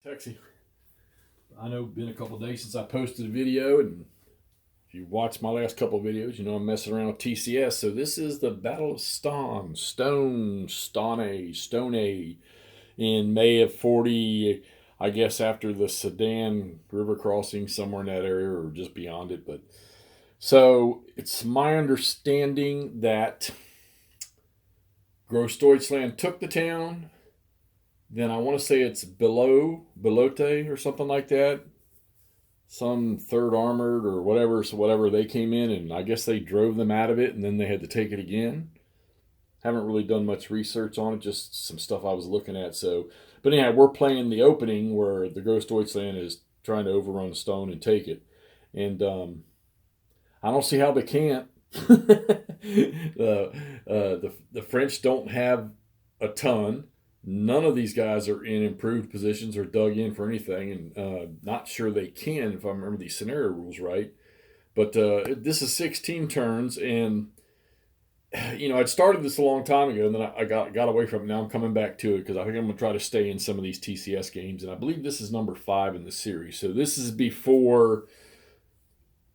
Texie, I know it's been a couple of days since I posted a video, and if you watched my last couple of videos, you know I'm messing around with TCS. So this is the Battle of Stonne, in May of 40, I guess after the Sedan River crossing, somewhere in that area or just beyond it. But so it's my understanding that Großdeutschland took the town. Then I want to say it's Belote or something like that. Some third armored or whatever. So whatever, they came in and I guess they drove them out of it and then they had to take it again. Haven't really done much research on it, just some stuff I was looking at. So, but anyhow, we're playing the opening where the Großdeutschland is trying to overrun Stonne and take it. And I don't see how they can't. The French don't have a ton. None of these guys are in improved positions or dug in for anything, and not sure they can if I remember these scenario rules right. But this is 16 turns, and I'd started this a long time ago, and then I got away from it. Now I'm coming back to it because I think I'm going to try to stay in some of these TCS games, and I believe this is number 5 in the series. So this is before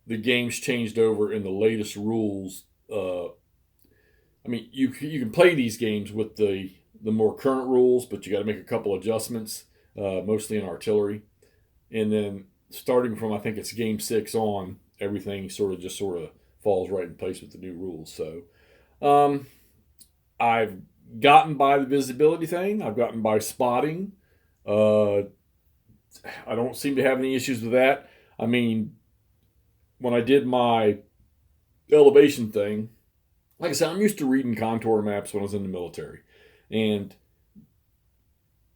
the game's changed over in the latest rules. You can play these games with the more current rules, but you got to make a couple adjustments, mostly in artillery. And then starting from, I think it's game 6 on, everything sort of falls right in place with the new rules. So I've gotten by the visibility thing. I've gotten by spotting. I don't seem to have any issues with that. I mean, when I did my elevation thing, like I said, I'm used to reading contour maps when I was in the military. And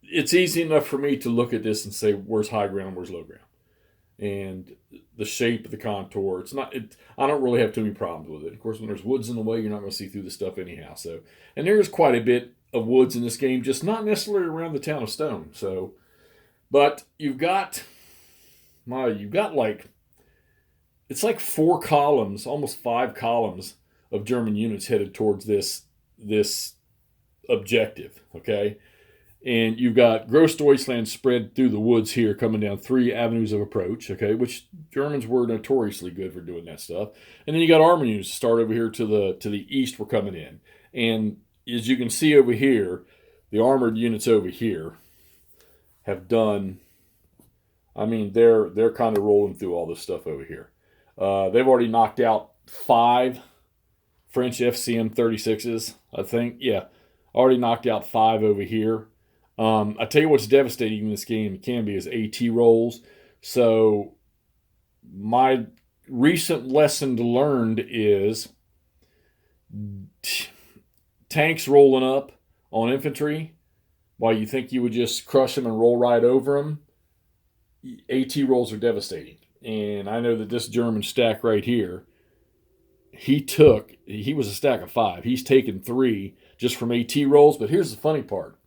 it's easy enough for me to look at this and say, where's high ground, where's low ground? And the shape of the contour. I don't really have too many problems with it. Of course, when there's woods in the way, you're not going to see through the stuff anyhow. So, and there's quite a bit of woods in this game, just not necessarily around the town of Stonne. So, but you've got like, it's like 4 columns, almost 5 columns of German units headed towards this objective, okay? And you've got Großdeutschland spread through the woods here, coming down 3 avenues of approach, okay, which Germans were notoriously good for doing that stuff. And then you got armor units to start over here to the east. We're coming in, and as you can see over here, the armored units over here have done. I mean, they're kind of rolling through all this stuff over here. They've already knocked out 5 French FCM 36s, I think. Yeah, already knocked out 5 over here. I tell you what's devastating in this game, it can be, is AT rolls. So my recent lesson learned is tanks rolling up on infantry while you think you would just crush them and roll right over them. AT rolls are devastating. And I know that this German stack right here, he was a stack of 5. He's taken 3 just from AT rolls. But here's the funny part.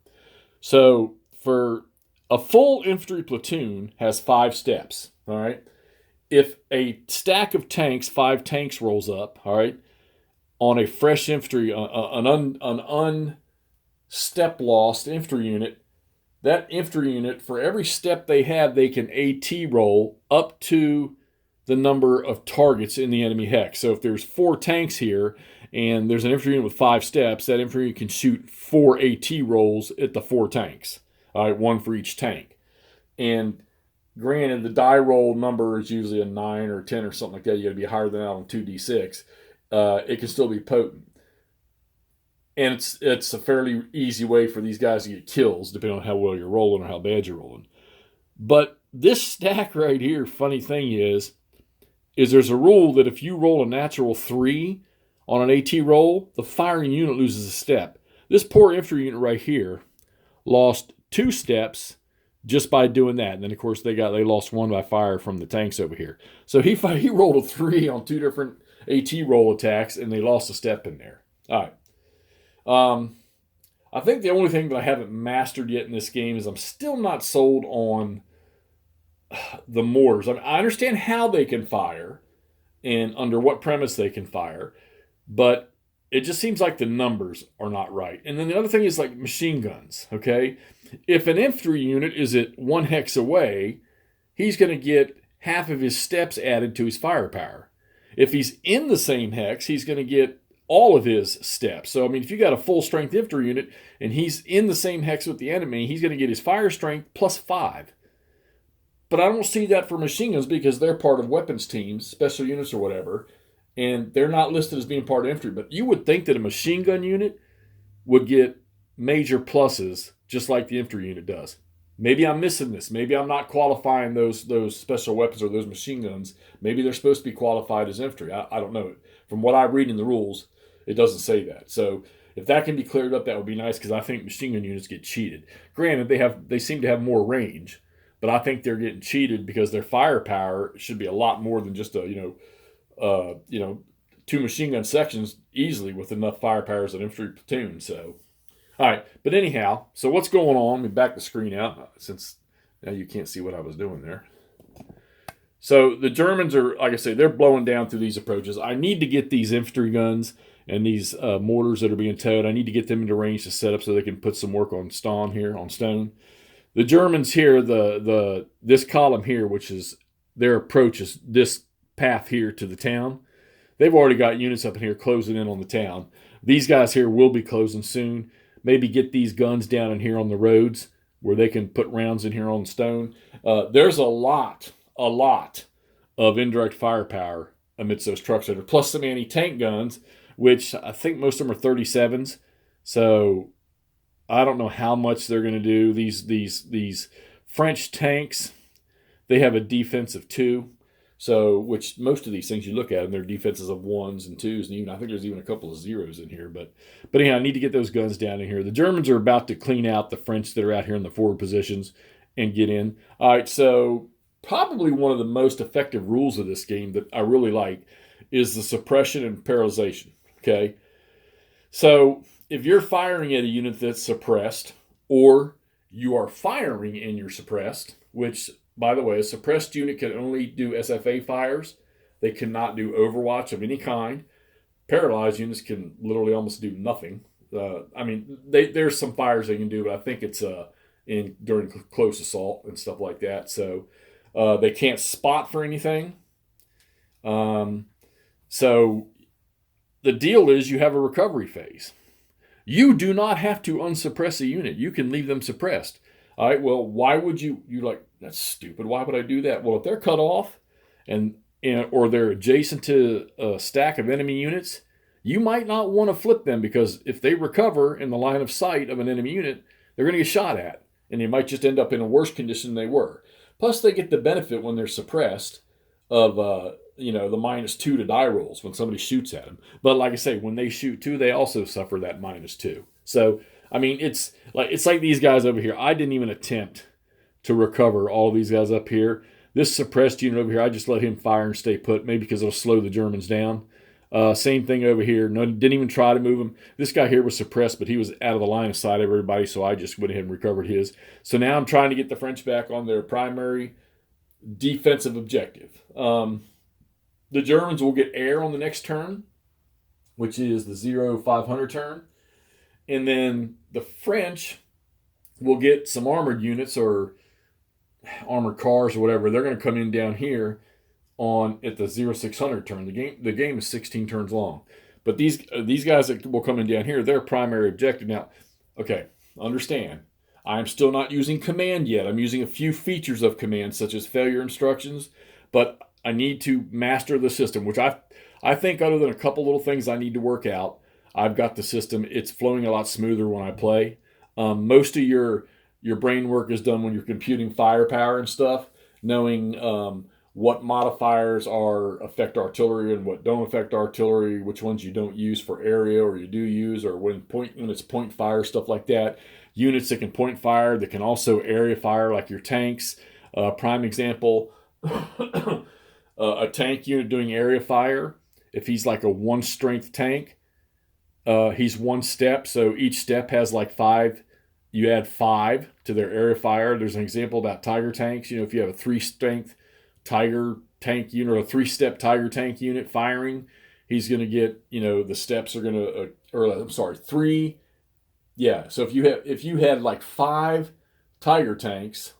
So for a full infantry platoon has 5 steps, all right? If a stack of tanks, 5 tanks rolls up, all right, on a fresh infantry, an unstep lost infantry unit, that infantry unit, for every step they have, they can AT roll up to the number of targets in the enemy hex. So if there's 4 tanks here and there's an infantry unit with 5 steps, that infantry unit can shoot 4 AT rolls at the 4 tanks. All right, 1 for each tank. And granted, the die roll number is usually a 9 or 10 or something like that. You got to be higher than that on 2d6. It can still be potent. And it's a fairly easy way for these guys to get kills, depending on how well you're rolling or how bad you're rolling. But this stack right here, funny thing is there's a rule that if you roll a natural 3 on an AT roll, the firing unit loses a step. This poor infantry unit right here lost 2 steps just by doing that. And then, of course, they lost 1 by fire from the tanks over here. So he rolled a 3 on 2 different AT roll attacks, and they lost a step in there. All right. I think the only thing that I haven't mastered yet in this game is I'm still not sold on the mortars. I mean, I understand how they can fire and under what premise they can fire, but it just seems like the numbers are not right. And then the other thing is like machine guns, okay? If an infantry unit is at 1 hex away, he's going to get half of his steps added to his firepower. If he's in the same hex, he's going to get all of his steps. So, I mean, if you got a full strength infantry unit and he's in the same hex with the enemy, he's going to get his fire strength +5. But I don't see that for machine guns because they're part of weapons teams, special units or whatever, and they're not listed as being part of infantry. But you would think that a machine gun unit would get major pluses just like the infantry unit does. Maybe I'm missing this. Maybe I'm not qualifying those special weapons or those machine guns. Maybe they're supposed to be qualified as infantry. I don't know. From what I read in the rules, it doesn't say that. So if that can be cleared up, that would be nice because I think machine gun units get cheated. Granted, they seem to have more range, but I think they're getting cheated because their firepower should be a lot more than just a 2 machine gun sections easily with enough firepower as an infantry platoon. So, all right. But anyhow, so what's going on? Let me back the screen out since now you can't see what I was doing there. So the Germans are, like I say, they're blowing down through these approaches. I need to get these infantry guns and these mortars that are being towed. I need to get them into range to set up so they can put some work on Stonne here, on Stonne. The Germans here, this column here, which is their approach, is this path here to the town. They've already got units up in here closing in on the town. These guys here will be closing soon. Maybe get these guns down in here on the roads where they can put rounds in here on Stonne. There's a lot of indirect firepower amidst those trucks that are, plus some anti-tank guns, which I think most of them are 37s. So I don't know how much they're going to do. These French tanks, they have a defense of 2. So, which most of these things you look at them, they're defenses of 1s and 2s, and even I think there's even a couple of 0s in here. But anyhow, I need to get those guns down in here. The Germans are about to clean out the French that are out here in the forward positions and get in. All right, so probably one of the most effective rules of this game that I really like is the suppression and paralyzation. Okay, so if you're firing at a unit that's suppressed, or you are firing and you're suppressed, which, by the way, a suppressed unit can only do SFA fires. They cannot do overwatch of any kind. Paralyzed units can literally almost do nothing. There's some fires they can do, but I think it's during close assault and stuff like that. So they can't spot for anything. So the deal is you have a recovery phase. You do not have to unsuppress a unit. You can leave them suppressed. All right, well, why would you're like, that's stupid. Why would I do that? Well, if they're cut off or they're adjacent to a stack of enemy units, you might not want to flip them because if they recover in the line of sight of an enemy unit, they're going to get shot at, and they might just end up in a worse condition than they were. Plus, they get the benefit when they're suppressed of the -2 to die rolls when somebody shoots at them. But like I say, when they shoot too, they also suffer that -2. So I mean, it's like these guys over here. I didn't even attempt to recover all of these guys up here. This suppressed unit over here, I just let him fire and stay put, maybe because it'll slow the Germans down. Same thing over here. No, didn't even try to move him. This guy here was suppressed, but he was out of the line of sight of everybody, so I just went ahead and recovered his. So now I'm trying to get the French back on their primary defensive objective. The Germans will get air on the next turn, which is the 0-500 turn. And then the French will get some armored units or armored cars or whatever. They're going to come in down here at the 0-600 turn. The game is 16 turns long. But these guys that will come in down here, their primary objective. Now, okay, understand, I'm still not using command yet. I'm using a few features of command, such as failure instructions, but I need to master the system, which I think other than a couple little things I need to work out, I've got the system. It's flowing a lot smoother when I play. Most of your brain work is done when you're computing firepower and stuff, knowing what modifiers affect artillery and what don't affect artillery, which ones you don't use for area or you do use, or when it's point fire, stuff like that. Units that can point fire, that can also area fire, like your tanks. Prime example, a tank unit doing area fire, if he's like a 1 strength tank, he's 1 step, so each step has like 5. You add 5 to their area fire. There's an example about Tiger tanks. If you have a 3 strength Tiger tank unit or a 3-step Tiger tank unit firing, he's going to get, the steps are going to, or I'm sorry, 3. Yeah. So if you had like 5 Tiger tanks,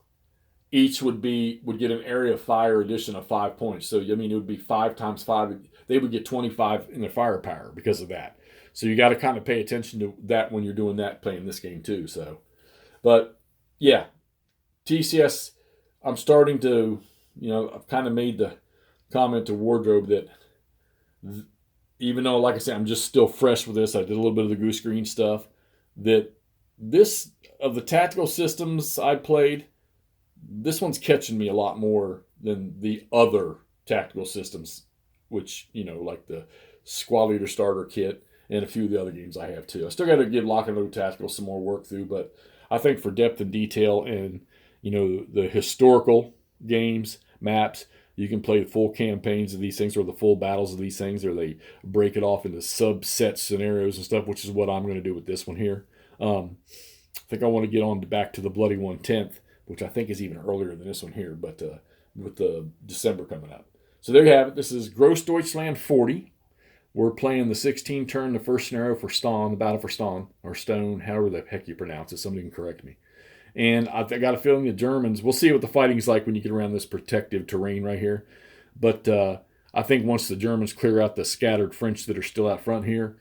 each would get an area of fire addition of 5 points. So I mean, it would be 5 times 5. They would get 25 in their firepower because of that. So you got to kind of pay attention to that when you're doing that, playing this game too. So, but yeah, TCS. I'm starting to, I've kind of made the comment to Wardrobe that even though, like I said, I'm just still fresh with this, I did a little bit of the Goose Green stuff, that this, of the tactical systems I played, this one's catching me a lot more than the other tactical systems, which, like the Squad Leader Starter Kit and a few of the other games I have too. I still got to give Lock and Load Tactical some more work through, but I think for depth and detail and, the historical games, maps, you can play the full campaigns of these things or the full battles of these things, or they break it off into subset scenarios and stuff, which is what I'm going to do with this one here. I think I want to get on back to the Bloody 1/10th, which I think is even earlier than this one here, but with the December coming up. So there you have it. This is Gross Deutschland 40. We're playing the 16 turn, the first scenario for Stonne, the battle for Stonne, or Stone, however the heck you pronounce it. Somebody can correct me. And I got a feeling the Germans, we'll see what the fighting's like when you get around this protective terrain right here. But I think once the Germans clear out the scattered French that are still out front here,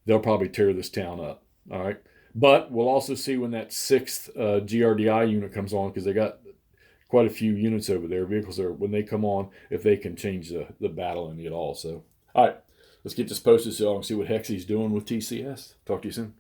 they'll probably tear this town up. All right. But we'll also see when that 6th GRDI unit comes on, because they got quite a few units over there, vehicles there, when they come on, if they can change the battle any at all. So, all right, let's get this posted so I can see what Hexy's doing with TCS. Talk to you soon.